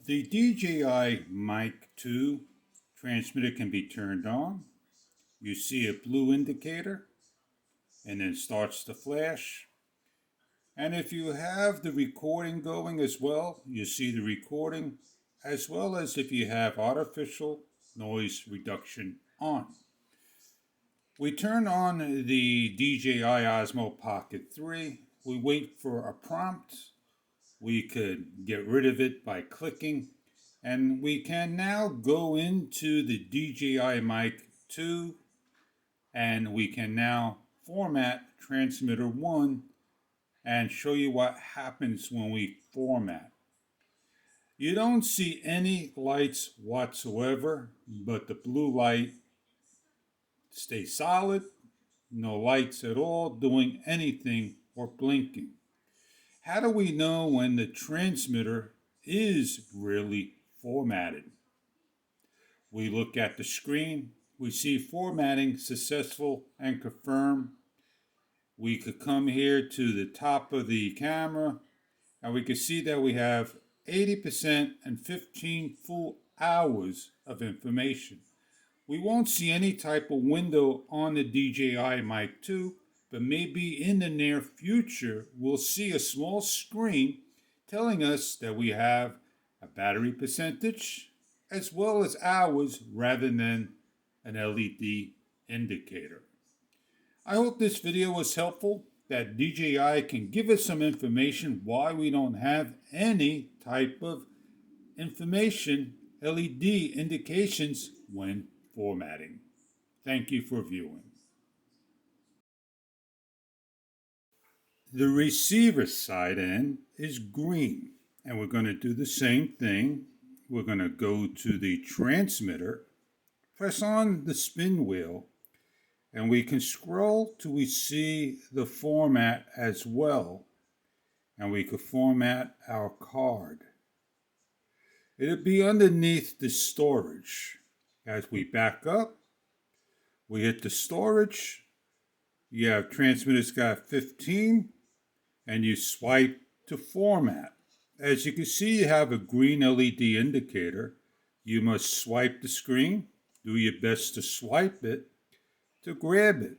The DJI Mic 2 transmitter can be turned on. You see a blue indicator and then starts to flash. And if you have the recording going as well, you see the recording, as well as if you have artificial noise reduction on. We turn on the DJI Osmo Pocket 3. We wait for a prompt. We could get rid of it by clicking. And we can now go into the DJI Mic 2 and we can now format transmitter 1 and show you what happens when we format. You don't see any lights whatsoever, but the blue light stays solid, no lights at all doing anything or blinking. How do we know when the transmitter is really formatted? We look at the screen, we see formatting successful and confirmed. We could come here to the top of the camera and we can see that we have 80% and 15 full hours of information. We won't see any type of window on the DJI Mic 2, but maybe in the near future we'll see a small screen telling us that we have a battery percentage as well as hours rather than an LED indicator. I hope this video was helpful, that DJI can give us some information why we don't have any type of information, LED indications when formatting. Thank you for viewing. The receiver side end is green, and we're going to do the same thing. We're going to go to the transmitter, press on the spin wheel, and we can scroll till we see the format as well. And we can format our card. It'll be underneath the storage. As we back up, we hit the storage. You have transmitter's got 15, and you swipe to format. As you can see, you have a green LED indicator. You must swipe the screen. Do your best to swipe it to grab it.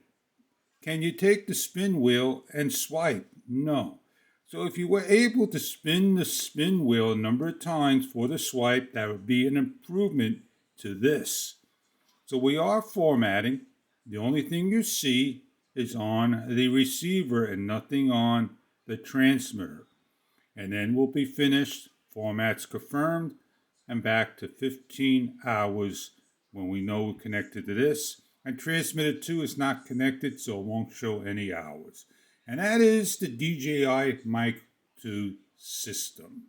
Can you take the spin wheel and swipe? No. So if you were able to spin the spin wheel a number of times for the swipe, that would be an improvement to this. So we are formatting. The only thing you see is on the receiver and nothing on the transmitter. And then we'll be finished, formats confirmed, and back to 15 hours when we know we're connected to this. And transmitter 2 is not connected, so it won't show any hours. And that is the DJI Mic 2 system.